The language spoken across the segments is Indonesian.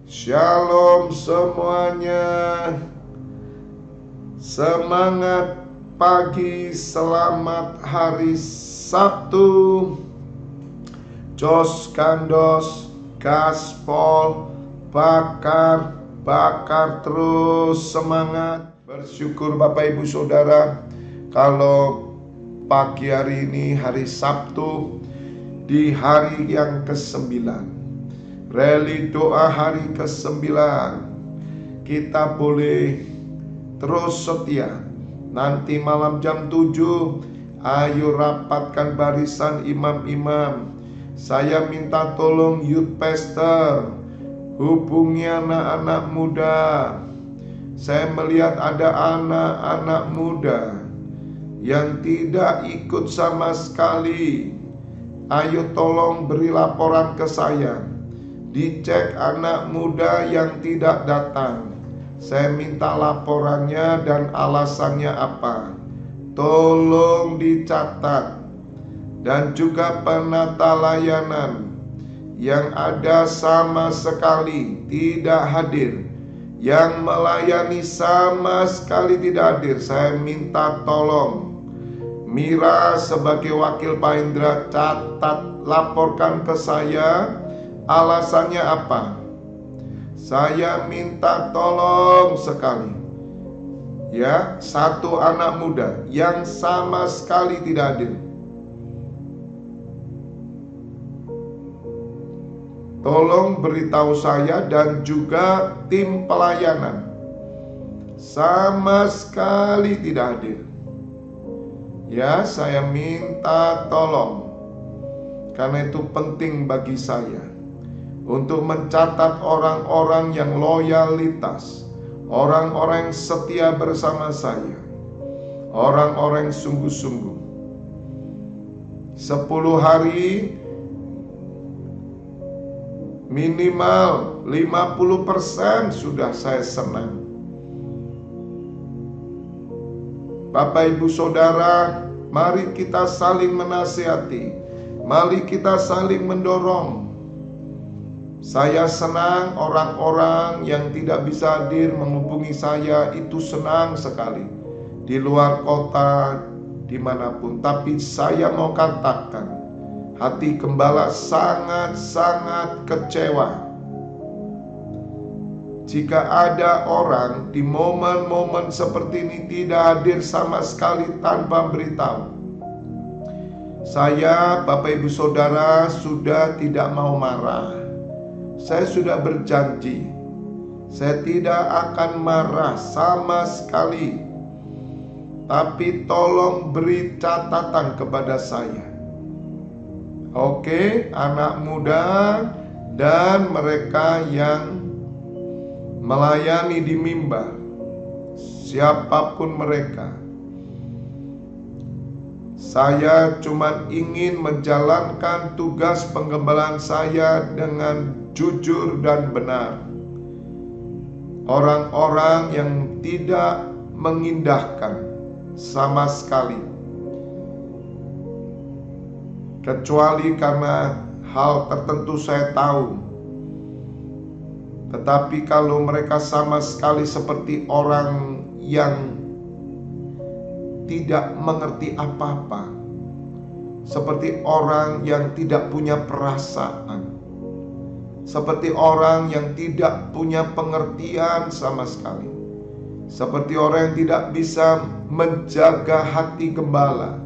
Shalom semuanya. Semangat pagi, selamat hari Sabtu. Jos kandos, gaspol, bakar terus semangat. Bersyukur Bapak Ibu Saudara, kalau pagi hari ini hari Sabtu di hari yang ke-9, rally doa hari ke-9, kita boleh terus setia. Nanti malam jam 7, ayo rapatkan barisan imam-imam. Saya minta tolong youth pastor, hubungi anak-anak muda. Saya melihat ada anak-anak muda yang tidak ikut sama sekali. Ayo tolong beri laporan ke saya. Dicek anak muda yang tidak datang. Saya minta laporannya dan alasannya apa. Tolong dicatat. Dan juga penata layanan yang ada sama sekali tidak hadir, yang melayani sama sekali tidak hadir, saya minta tolong. Mira sebagai wakil Pak Indra, catat, laporkan ke saya. Alasannya apa? Saya minta tolong sekali. Ya, satu anak muda yang sama sekali tidak hadir. Tolong beritahu saya dan juga tim pelayanan. Sama sekali tidak hadir. Ya, saya minta tolong. Karena itu penting bagi saya untuk mencatat orang-orang yang loyalitas, orang-orang yang setia bersama saya, orang-orang yang sungguh-sungguh. 10 hari minimal 50% sudah saya senang. Bapak Ibu Saudara, mari kita saling menasihati, mari kita saling mendorong. Saya senang orang-orang yang tidak bisa hadir menghubungi saya, itu senang sekali. Di luar kota, dimanapun. Tapi saya mau katakan, hati gembala sangat-sangat kecewa jika ada orang di momen-momen seperti ini tidak hadir sama sekali tanpa beritahu. Saya, Bapak Ibu Saudara, sudah tidak mau marah. Saya sudah berjanji, saya tidak akan marah sama sekali. Tapi tolong beri catatan kepada saya. Oke, anak muda dan mereka yang melayani di mimbar, siapapun mereka. Saya cuma ingin menjalankan tugas penggembalaan saya dengan jujur dan benar. Orang-orang yang tidak mengindahkan sama sekali, kecuali karena hal tertentu saya tahu. Tetapi kalau mereka sama sekali seperti orang yang tidak mengerti apa-apa, seperti orang yang tidak punya perasaan, seperti orang yang tidak punya pengertian sama sekali, seperti orang yang tidak bisa menjaga hati gembala.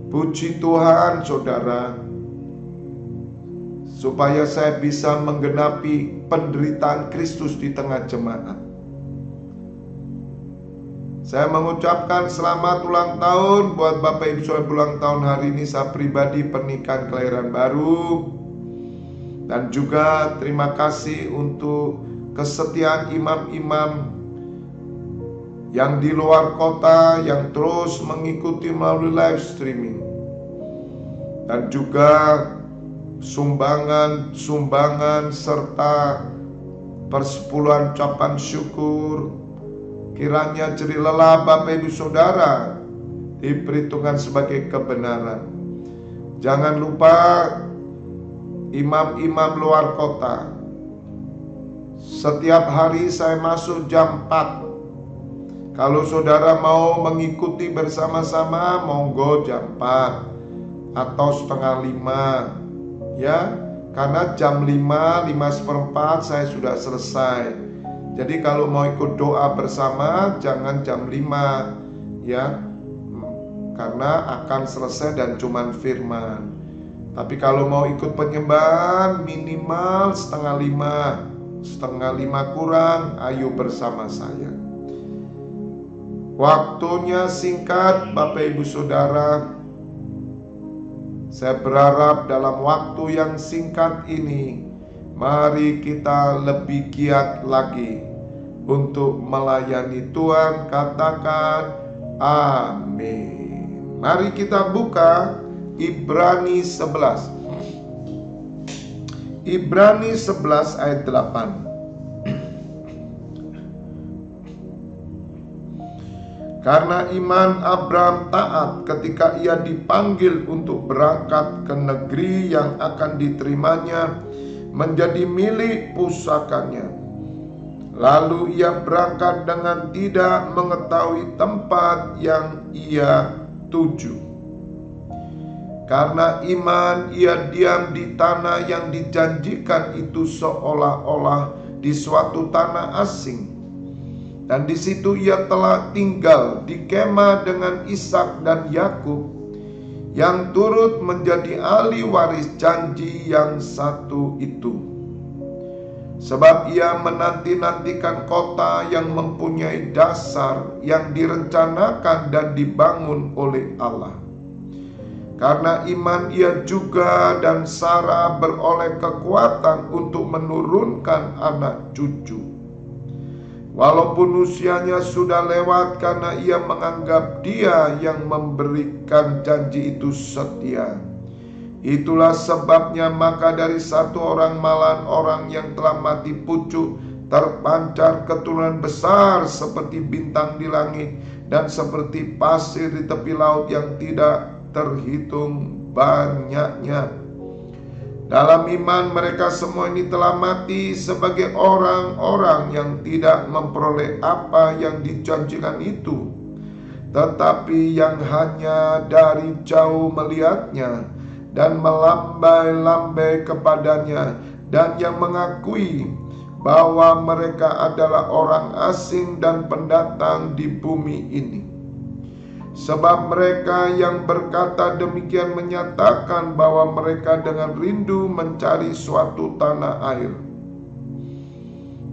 Puji Tuhan saudara, supaya saya bisa menggenapi penderitaan Kristus di tengah jemaat. Saya mengucapkan selamat ulang tahun buat Bapak Ibu Saudara ulang tahun hari ini. Saya pribadi pernikahan kelahiran baru. Dan juga terima kasih untuk kesetiaan imam-imam yang di luar kota yang terus mengikuti melalui live streaming. Dan juga sumbangan serta persepuluhan ucapan syukur. Kiranya jerih lelah Bapak Ibu Saudara diperhitungkan sebagai kebenaran. Jangan lupa imam-imam luar kota, Setiap hari saya masuk jam 4. Kalau saudara mau mengikuti bersama-sama, monggo jam 4 atau setengah 5, ya. Karena jam 5, 5:15 saya sudah selesai. Jadi kalau mau ikut doa bersama, jangan jam 5, ya. Karena akan selesai dan cuman firman. Tapi kalau mau ikut penyembahan, minimal setengah 5 kurang, ayo bersama saya. Waktunya singkat, Bapak Ibu Saudara. Saya berharap dalam waktu yang singkat ini, mari kita lebih giat lagi untuk melayani Tuhan. Katakan amin. Mari kita buka Ibrani 11. Ibrani 11 ayat 8. Karena iman Abraham taat ketika ia dipanggil untuk berangkat ke negeri yang akan diterimanya menjadi milik pusakanya. Lalu ia berangkat dengan tidak mengetahui tempat yang ia tuju. Karena iman ia diam di tanah yang dijanjikan itu seolah-olah di suatu tanah asing. Dan di situ ia telah tinggal di kemah dengan Ishak dan Yakub yang turut menjadi ahli waris janji yang satu itu. Sebab ia menanti-nantikan kota yang mempunyai dasar yang direncanakan dan dibangun oleh Allah. Karena iman ia juga dan Sarah beroleh kekuatan untuk menurunkan anak cucu. Walaupun usianya sudah lewat, karena ia menganggap Dia yang memberikan janji itu setia. Itulah sebabnya maka dari satu orang malahan orang yang telah mati pucuk terpancar keturunan besar seperti bintang di langit dan seperti pasir di tepi laut yang tidak terhitung banyaknya. Dalam iman mereka semua ini telah mati sebagai orang-orang yang tidak memperoleh apa yang dijanjikan itu, tetapi yang hanya dari jauh melihatnya dan melambai-lambai kepadanya, dan yang mengakui bahwa mereka adalah orang asing dan pendatang di bumi ini. Sebab mereka yang berkata demikian menyatakan bahwa mereka dengan rindu mencari suatu tanah air.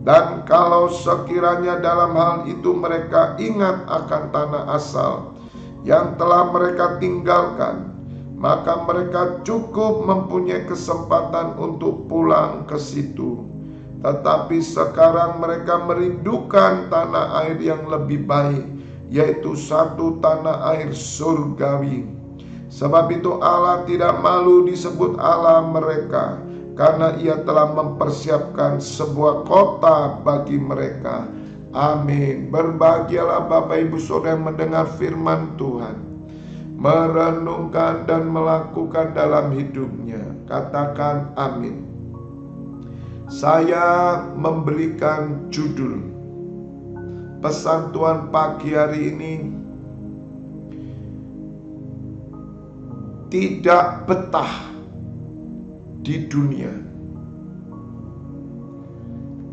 Dan kalau sekiranya dalam hal itu mereka ingat akan tanah asal yang telah mereka tinggalkan, maka mereka cukup mempunyai kesempatan untuk pulang ke situ. Tetapi sekarang mereka merindukan tanah air yang lebih baik, yaitu satu tanah air surgawi. Sebab itu Allah tidak malu disebut Allah mereka, karena ia telah mempersiapkan sebuah kota bagi mereka. Amin. Berbahagialah Bapak Ibu Saudara yang mendengar firman Tuhan, merenungkan dan melakukan dalam hidupnya. Katakan amin. Saya memberikan judul pesan Tuhan pagi hari ini, tidak betah di dunia.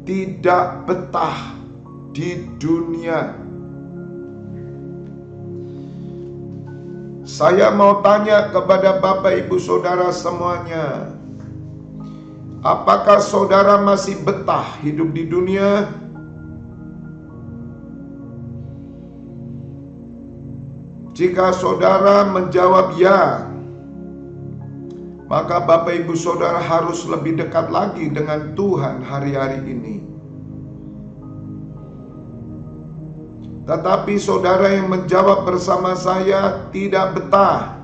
Tidak betah di dunia. Saya mau tanya kepada Bapak Ibu Saudara semuanya, apakah saudara masih betah hidup di dunia? Jika saudara menjawab ya, maka Bapak Ibu Saudara harus lebih dekat lagi dengan Tuhan hari-hari ini. Tetapi saudara yang menjawab bersama saya tidak betah,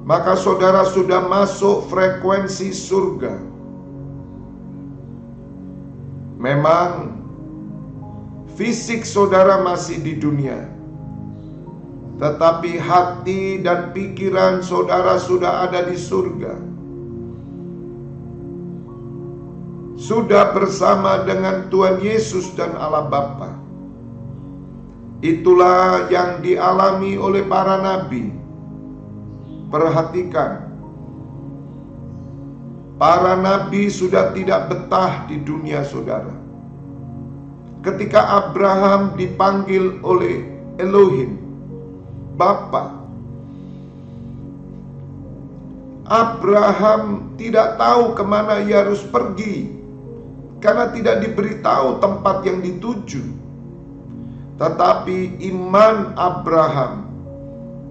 maka saudara sudah masuk frekuensi surga. Memang fisik saudara masih di dunia, tetapi hati dan pikiran saudara sudah ada di surga. sudah bersama dengan Tuhan Yesus dan Allah Bapa. Itulah yang dialami oleh para nabi. Perhatikan, para nabi sudah tidak betah di dunia, saudara. Ketika Abraham dipanggil oleh Elohim, Bapa, Abraham tidak tahu kemana ia harus pergi, karena tidak diberitahu tempat yang dituju. Tetapi iman Abraham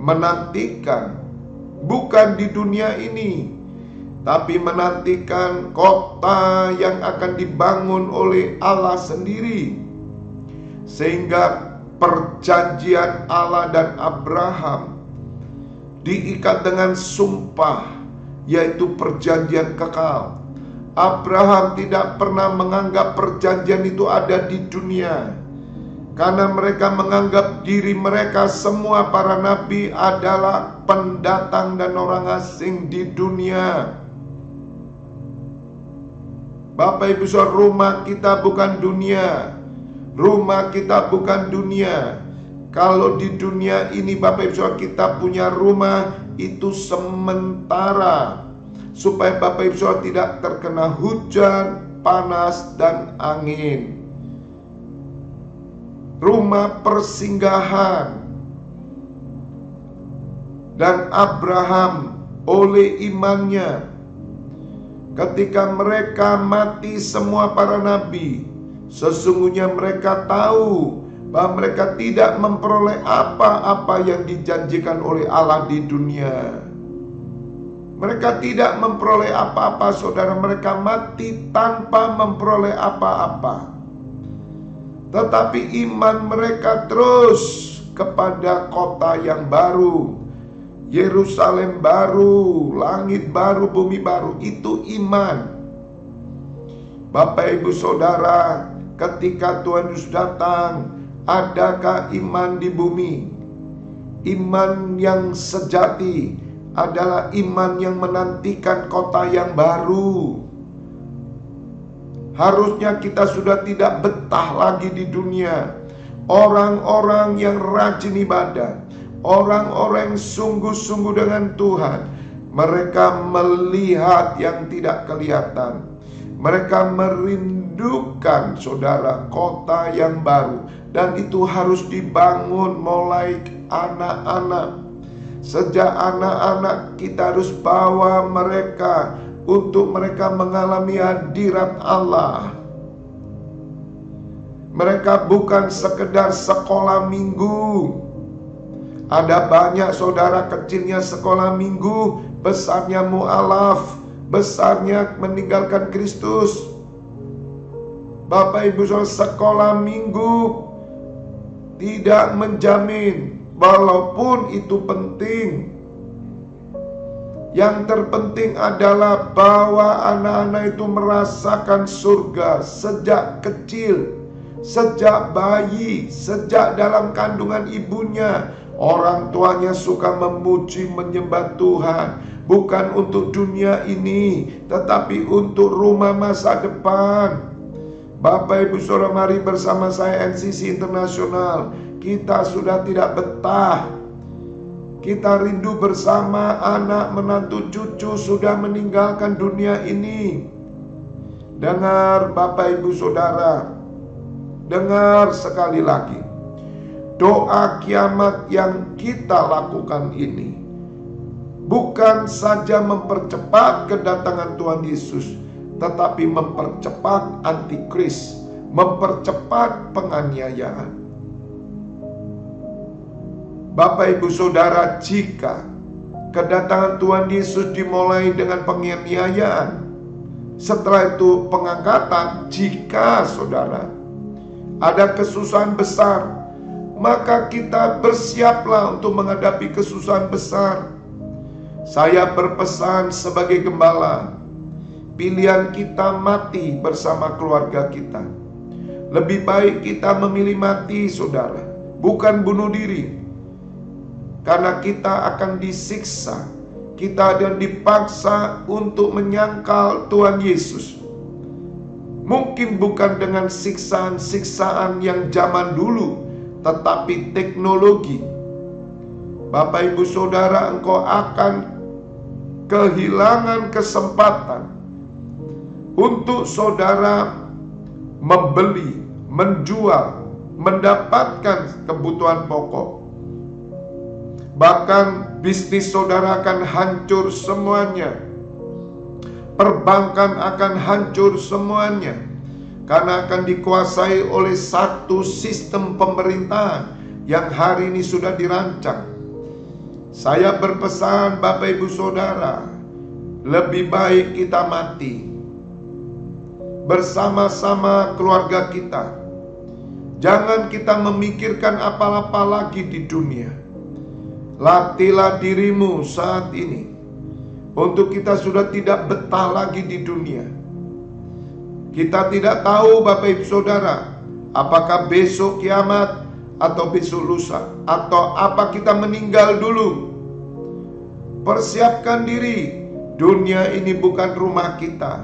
menantikan, bukan di dunia ini, tapi menantikan kota yang akan dibangun oleh Allah sendiri. Sehingga perjanjian Allah dan Abraham diikat dengan sumpah, yaitu perjanjian kekal. Abraham tidak pernah menganggap perjanjian itu ada di dunia, karena mereka menganggap diri mereka semua para nabi adalah pendatang dan orang asing di dunia. Bapak Ibu Saudara, rumah kita bukan dunia. Rumah kita bukan dunia. Kalau di dunia ini Bapak Ibu Saudara kita punya rumah, itu sementara, supaya Bapak Ibu Saudara tidak terkena hujan, panas, dan angin. Rumah persinggahan. Dan Abraham oleh imannya, ketika mereka mati semua para nabi, sesungguhnya mereka tahu bahwa mereka tidak memperoleh apa-apa yang dijanjikan oleh Allah di dunia. Mereka tidak memperoleh apa-apa, saudara. Mereka mati tanpa memperoleh apa-apa. Tetapi iman mereka terus kepada kota yang baru, Yerusalem baru, langit baru, bumi baru. Itu iman. Bapak Ibu Saudara, ketika Tuhan Yesus datang, adakah iman di bumi? Iman yang sejati adalah iman yang menantikan kota yang baru. Harusnya kita sudah tidak betah lagi di dunia. Orang-orang yang rajin ibadah, orang-orang yang sungguh-sungguh dengan Tuhan, mereka melihat yang tidak kelihatan. Mereka merindukan, saudara, kota yang baru. Dan itu harus dibangun mulai anak-anak. Sejak anak-anak kita harus bawa mereka untuk mereka mengalami hadirat Allah. Mereka bukan sekedar sekolah minggu. Ada banyak saudara kecilnya sekolah minggu, besarnya mu'alaf, besarnya meninggalkan Kristus. Bapak Ibu Saudara, sekolah minggu tidak menjamin, walaupun itu penting. Yang terpenting adalah bahwa anak-anak itu merasakan surga sejak kecil, sejak bayi, sejak dalam kandungan ibunya. Orang tuanya suka memuji, menyembah Tuhan, bukan untuk dunia ini, tetapi untuk rumah masa depan. Bapak Ibu Saudara, mari bersama saya NCC Internasional. Kita sudah tidak betah. Kita rindu bersama, anak, menantu, cucu sudah meninggalkan dunia ini. Dengar Bapak Ibu Saudara, dengar sekali lagi. Doa kiamat yang kita lakukan ini bukan saja mempercepat kedatangan Tuhan Yesus, tetapi mempercepat antikris, mempercepat penganiayaan. Bapak Ibu Saudara, jika kedatangan Tuhan Yesus dimulai dengan penganiayaan, setelah itu pengangkatan, jika saudara ada kesusahan besar, maka kita bersiaplah untuk menghadapi kesusahan besar. Saya berpesan sebagai gembala, pilihan kita mati bersama keluarga kita. Lebih baik kita memilih mati, saudara, bukan bunuh diri. Karena kita akan disiksa, kita akan dipaksa untuk menyangkal Tuhan Yesus. Mungkin bukan dengan siksaan-siksaan yang zaman dulu, tetapi teknologi. Bapak Ibu Saudara, engkau akan kehilangan kesempatan untuk saudara membeli, menjual, mendapatkan kebutuhan pokok. Bahkan bisnis saudara akan hancur semuanya. Perbankan akan hancur semuanya, karena akan dikuasai oleh satu sistem pemerintahan yang hari ini sudah dirancang. Saya berpesan Bapak Ibu Saudara, lebih baik kita mati bersama-sama keluarga kita. Jangan kita memikirkan apa-apa lagi di dunia. Latihlah dirimu saat ini untuk kita sudah tidak betah lagi di dunia. Kita tidak tahu Bapak Ibu Saudara, apakah besok kiamat atau besok lusa, atau apa kita meninggal dulu. Persiapkan diri, dunia ini bukan rumah kita.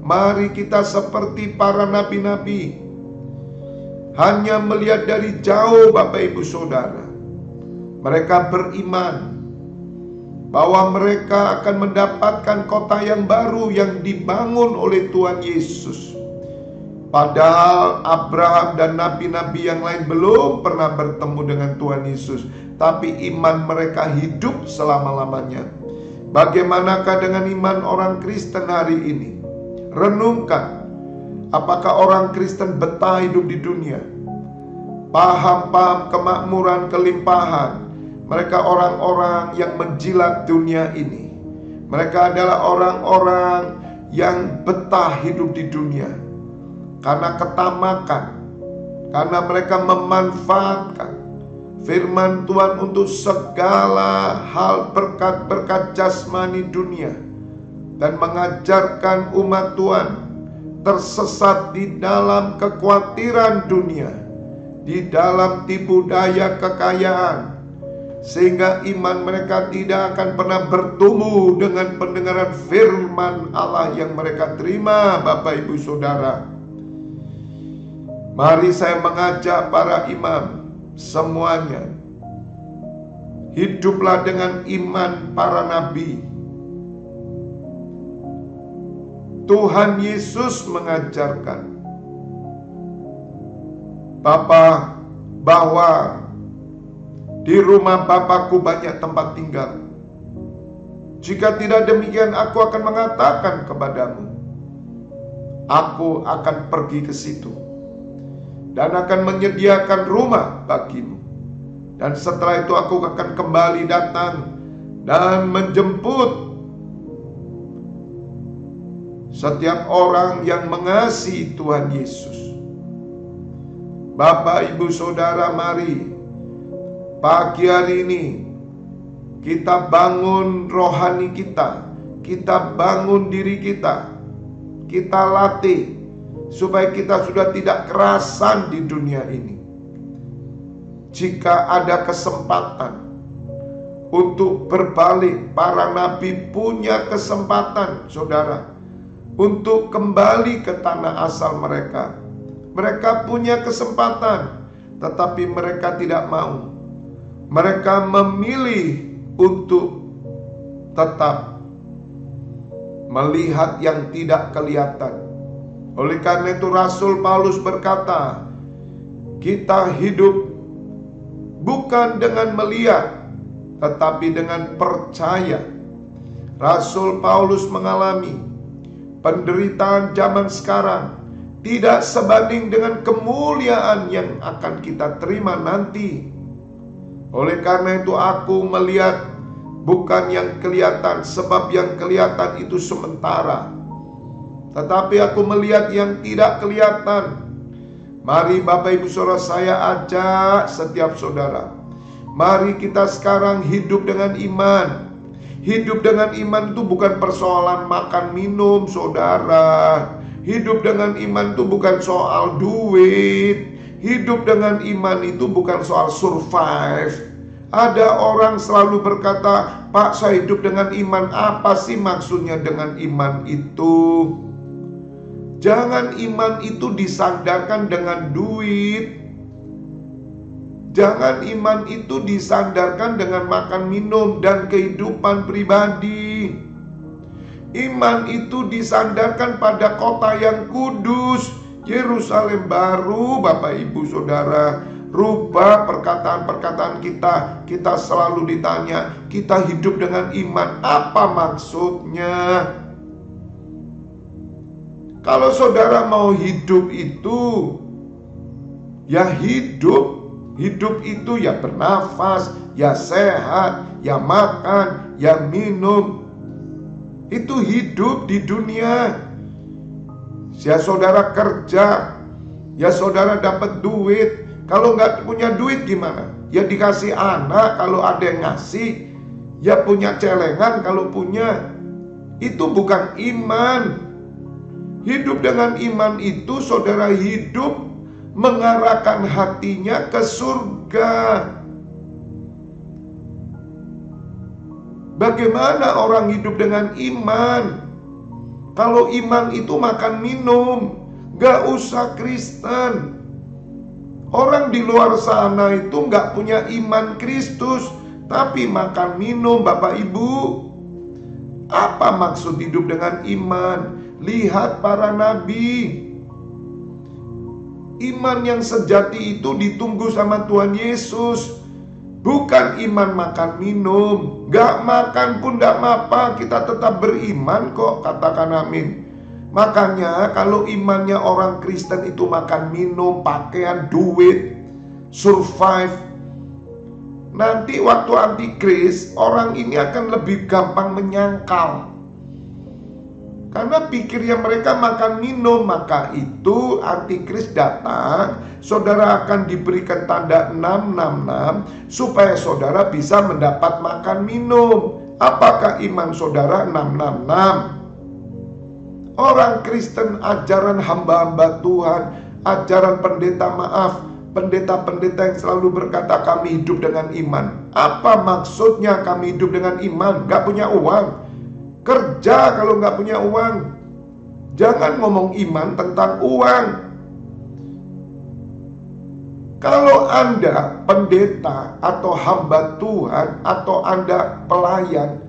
Mari kita seperti para nabi-nabi, hanya melihat dari jauh Bapak Ibu Saudara. Mereka beriman bahwa mereka akan mendapatkan kota yang baru yang dibangun oleh Tuhan Yesus. Padahal Abraham dan nabi-nabi yang lain belum pernah bertemu dengan Tuhan Yesus, tapi iman mereka hidup selama-lamanya. Bagaimanakah dengan iman orang Kristen hari ini? Renungkan, apakah orang Kristen betah hidup di dunia? Paham-paham kemakmuran, kelimpahan. Mereka orang-orang yang menjilat dunia ini. Mereka adalah orang-orang yang betah hidup di dunia karena ketamakan, karena mereka memanfaatkan firman Tuhan untuk segala hal berkat-berkat jasmani dunia, dan mengajarkan umat Tuhan tersesat di dalam kekhawatiran dunia, di dalam tipu daya kekayaan, sehingga iman mereka tidak akan pernah bertumbuh dengan pendengaran firman Allah yang mereka terima. Bapak Ibu Saudara, mari saya mengajak para imam semuanya, hiduplah dengan iman para nabi. Tuhan Yesus mengajarkan Bapa bahwa di rumah Bapakku banyak tempat tinggal. Jika tidak demikian, aku akan mengatakan kepadamu, aku akan pergi ke situ dan akan menyediakan rumah bagimu. Dan setelah itu aku akan kembali datang dan menjemput setiap orang yang mengasihi Tuhan Yesus. Bapak Ibu Saudara, mari pagi hari ini kita bangun rohani kita, kita bangun diri kita, kita latih supaya kita sudah tidak kerasan di dunia ini. Jika ada kesempatan untuk berbalik, para nabi punya kesempatan, saudara, untuk kembali ke tanah asal mereka. Mereka punya kesempatan, tetapi mereka tidak mau. Mereka memilih untuk tetap melihat yang tidak kelihatan. Oleh karena itu Rasul Paulus berkata, kita hidup bukan dengan melihat, tetapi dengan percaya. Rasul Paulus mengalami penderitaan zaman sekarang tidak sebanding dengan kemuliaan yang akan kita terima nanti. Oleh karena itu aku melihat bukan yang kelihatan, sebab yang kelihatan itu sementara, tetapi aku melihat yang tidak kelihatan. Mari Bapak Ibu Saudara, saya ajak setiap saudara, mari kita sekarang hidup dengan iman. Hidup dengan iman itu bukan persoalan makan minum, saudara. Hidup dengan iman itu bukan soal duit. Hidup dengan iman itu bukan soal survive. Ada orang selalu berkata, Pak, saya hidup dengan iman. Apa sih maksudnya dengan iman itu? Jangan iman itu disandarkan dengan duit. Jangan iman itu disandarkan dengan makan minum dan kehidupan pribadi. Iman itu disandarkan pada kota yang kudus, Yerusalem baru. Bapak Ibu Saudara, rubah perkataan-perkataan kita. Kita selalu ditanya, kita hidup dengan iman, apa maksudnya? Kalau saudara mau hidup itu, ya hidup. Hidup itu ya bernafas, ya sehat, ya makan, ya minum. Itu hidup di dunia. Ya saudara kerja, ya saudara dapat duit. Kalau nggak punya duit gimana? Ya dikasih anak kalau ada yang ngasih. Ya punya celengan kalau punya. Itu bukan iman. Hidup dengan iman itu saudara hidup mengarahkan hatinya ke surga. Bagaimana orang hidup dengan iman? Kalau iman itu makan minum, gak usah Kristen. Orang di luar sana itu gak punya iman Kristus, tapi makan minum. Bapak Ibu, apa maksud hidup dengan iman? Lihat para nabi. Iman yang sejati itu ditunggu sama Tuhan Yesus. Bukan iman makan minum. Gak makan pun gak apa-apa, kita tetap beriman kok. Katakan amin. Makanya kalau imannya orang Kristen itu makan minum, pakaian, duit, survive, nanti waktu antikris orang ini akan lebih gampang menyangkal. Karena pikirnya mereka makan minum, maka itu antikris datang, saudara akan diberikan tanda 666 supaya saudara bisa mendapat makan minum. Apakah iman saudara 666? Orang Kristen, ajaran hamba-hamba Tuhan, ajaran pendeta-pendeta yang selalu berkata kami hidup dengan iman. Apa maksudnya kami hidup dengan iman? Gak punya uang. Kerja kalau nggak punya uang. Jangan ngomong iman tentang uang. Kalau Anda pendeta atau hamba Tuhan atau Anda pelayan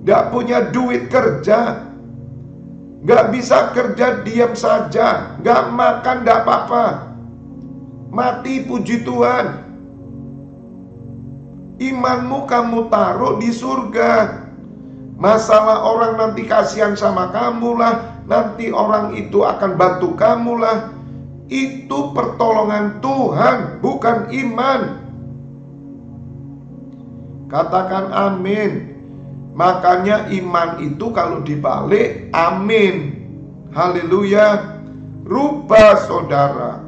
nggak punya duit kerja, nggak bisa kerja diam saja, nggak makan nggak apa-apa, mati puji Tuhan. Imanmu kamu taruh di surga. Masalah orang nanti kasihan sama kamu lah, nanti orang itu akan bantu kamu lah. Itu pertolongan Tuhan, bukan iman. Katakan amin. Makanya iman itu kalau dibalik, amin. Haleluya. Rubah saudara.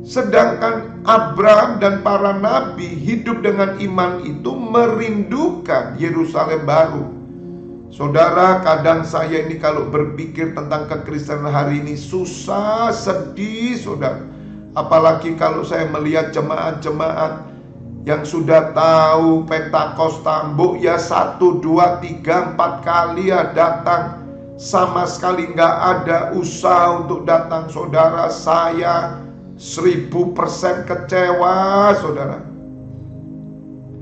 Sedangkan Abraham dan para nabi hidup dengan iman itu merindukan Yerusalem baru. Saudara, kadang saya ini kalau berpikir tentang kekristenan hari ini susah, sedih saudara. Apalagi kalau saya melihat jemaat-jemaat yang sudah tahu Pentakosta, ya 1, 2, 3, 4 kali ya datang. Sama sekali nggak ada usaha untuk datang. Saudara, saya 1000% kecewa saudara.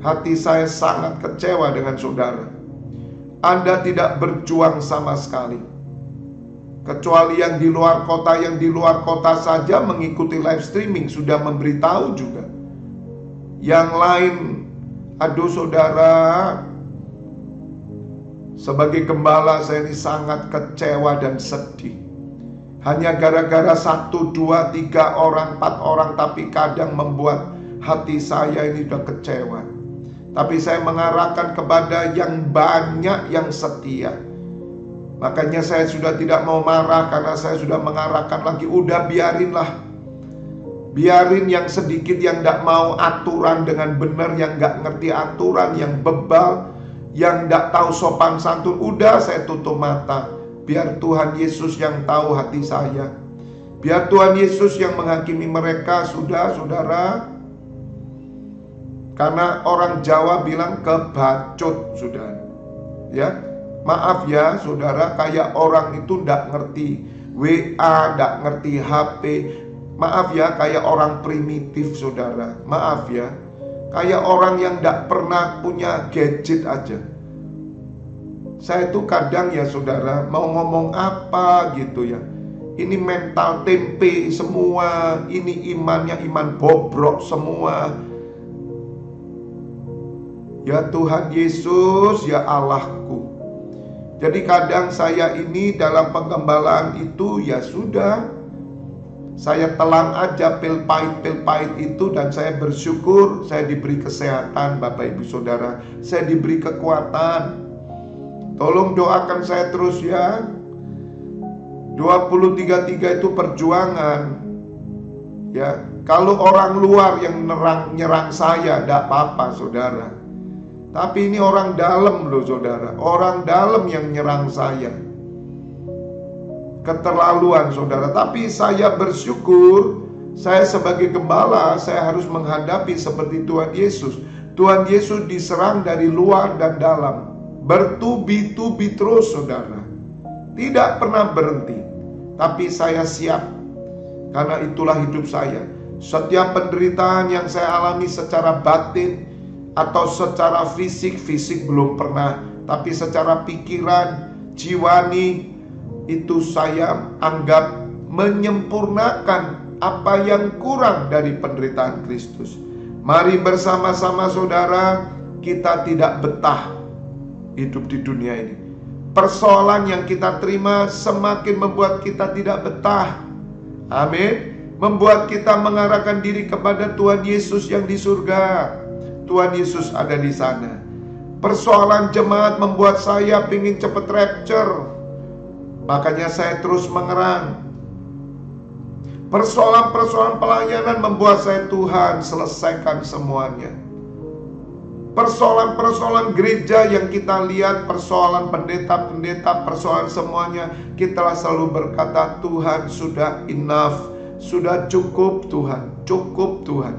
Hati saya sangat kecewa dengan saudara. Anda tidak berjuang sama sekali. Kecuali yang di luar kota. Yang di luar kota saja mengikuti live streaming sudah memberitahu juga. Yang lain, aduh saudara, sebagai gembala saya ini sangat kecewa dan sedih. Hanya gara-gara 1, 2, 3 orang, 4 orang, tapi kadang membuat hati saya ini sudah kecewa. Tapi saya mengarahkan kepada yang banyak yang setia. Makanya saya sudah tidak mau marah, karena saya sudah mengarahkan lagi. Udah biarinlah. Biarin yang sedikit yang gak mau aturan dengan benar, yang gak ngerti aturan, yang bebal, yang gak tahu sopan santun. Udah saya tutup mata. Biar Tuhan Yesus yang tahu hati saya. Biar Tuhan Yesus yang menghakimi mereka. Sudah saudara. Karena orang Jawa bilang kebacut sudah. Ya, Maaf ya saudara, kayak orang itu ndak ngerti WA, ndak ngerti HP. Maaf ya, kayak orang primitif saudara. Maaf ya, kayak orang yang ndak pernah punya gadget aja. Saya tuh kadang ya saudara, mau ngomong apa gitu ya, ini mental tempe semua, ini imannya iman bobrok semua. Ya Tuhan Yesus, ya Allahku. Jadi kadang saya ini dalam penggembalaan itu ya sudah, saya telan aja pil pahit itu, dan saya bersyukur saya diberi kesehatan Bapak Ibu Saudara, saya diberi kekuatan. Tolong doakan saya terus ya. 2033 itu perjuangan. Ya, kalau orang luar yang nyerang saya enggak apa-apa saudara. Tapi ini orang dalam loh saudara, orang dalam yang nyerang saya. Keterlaluan saudara. Tapi saya bersyukur, saya sebagai gembala, saya harus menghadapi seperti Tuhan Yesus. Tuhan Yesus diserang dari luar dan dalam, bertubi-tubi terus saudara, tidak pernah berhenti. Tapi saya siap, karena itulah hidup saya. Setiap penderitaan yang saya alami secara batin atau secara fisik belum pernah, tapi secara pikiran, jiwani, itu saya anggap menyempurnakan apa yang kurang dari penderitaan Kristus. Mari bersama-sama saudara, kita tidak betah hidup di dunia ini. Persoalan yang kita terima semakin membuat kita tidak betah. Amin. Membuat kita mengarahkan diri kepada Tuhan Yesus yang di surga. Tuhan Yesus ada di sana. Persoalan jemaat membuat saya ingin cepat rapture. Makanya saya terus mengerang. Persoalan-persoalan pelayanan membuat saya, Tuhan selesaikan semuanya. Persoalan-persoalan gereja yang kita lihat, persoalan pendeta-pendeta, persoalan semuanya, kita selalu berkata, Tuhan sudah enough, sudah cukup Tuhan, cukup Tuhan.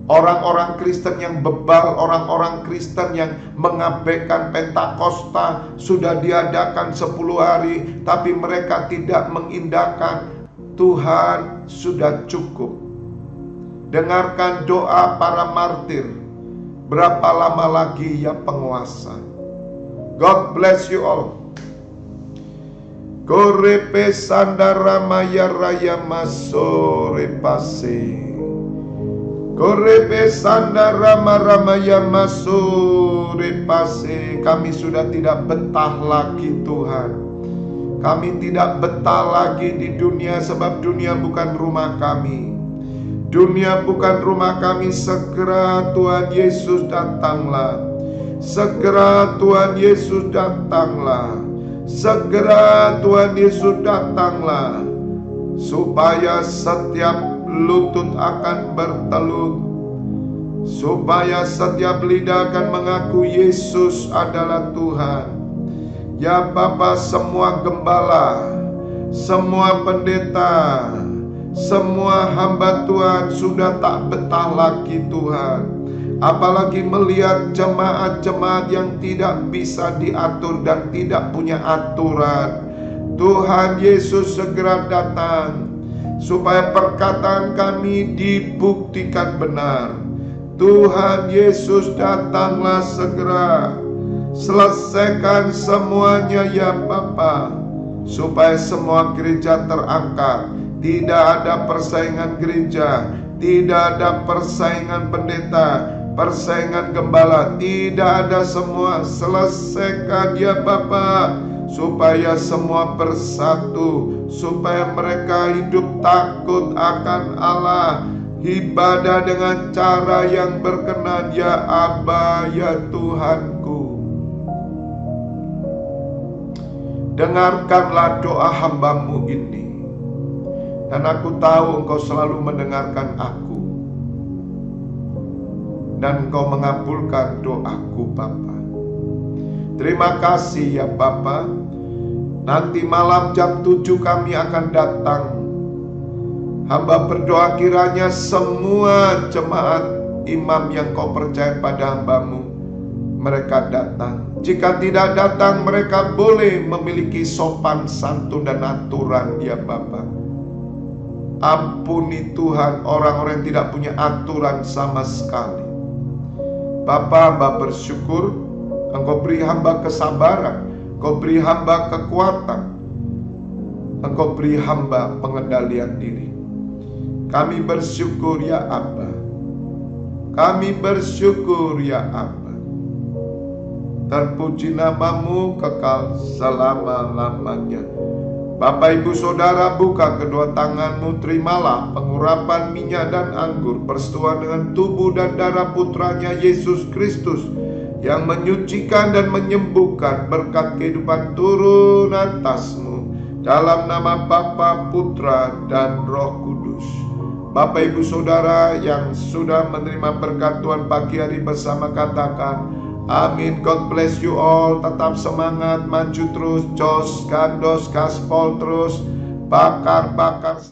Orang-orang Kristen yang bebal, orang-orang Kristen yang mengabaikan Pentakosta, sudah diadakan 10 hari, tapi mereka tidak mengindahkan. Tuhan sudah cukup. Dengarkan doa para martir. Berapa lama lagi ya penguasa? God bless you all. Korepe sandara maya raya masore pase. Korepe sandara maramaya masore pase. Kami sudah tidak betah lagi Tuhan. Kami tidak betah lagi di dunia, sebab dunia bukan rumah kami. Dunia bukan rumah kami. Segera Tuhan Yesus datanglah. Segera Tuhan Yesus datanglah. Segera Tuhan Yesus datanglah. Supaya setiap lutut akan bertelut. Supaya setiap lidah akan mengaku Yesus adalah Tuhan. Ya Bapa, semua gembala, semua pendeta, semua hamba Tuhan sudah tak betah lagi Tuhan. Apalagi melihat jemaat-jemaat yang tidak bisa diatur dan tidak punya aturan. Tuhan Yesus segera datang, supaya perkataan kami dibuktikan benar. Tuhan Yesus datanglah segera. Selesaikan semuanya ya Bapa, supaya semua gereja terangkat. Tidak ada persaingan gereja, tidak ada persaingan pendeta, persaingan gembala, tidak ada semua. Selesaikan ya Bapa, supaya semua bersatu, supaya mereka hidup takut akan Allah, ibadah dengan cara yang berkenan ya Aba ya Tuhanku. Dengarkanlah doa hamba-Mu ini, dan aku tahu Engkau selalu mendengarkan aku, dan Engkau mengabulkan doaku Bapa. Terima kasih ya Bapa. Nanti malam jam 7 kami akan datang. Hamba berdoa kiranya semua jemaat imam yang Kau percaya pada hamba-Mu mereka datang. Jika tidak datang, mereka boleh memiliki sopan santun dan aturan, ya Bapa. Ampuni Tuhan orang-orang yang tidak punya aturan sama sekali. Bapa, Hamba bersyukur Engkau beri hamba kesabaran, Engkau beri hamba kekuatan, Engkau beri hamba pengendalian diri. Kami bersyukur ya Aba. Kami bersyukur ya Aba. Terpuji namamu kekal selama-lamanya. Bapak Ibu Saudara, buka kedua tanganmu, terimalah pengurapan minyak dan anggur persetujuan dengan tubuh dan darah putranya Yesus Kristus yang menyucikan dan menyembuhkan. Berkat kehidupan turun atasmu dalam nama Bapa, Putra, dan Roh Kudus. Bapak Ibu Saudara yang sudah menerima berkat Tuhan pagi hari bersama, katakan amin. God bless you all. Tetap semangat, maju terus, jos, gandos, gaspol terus, bakar-bakar.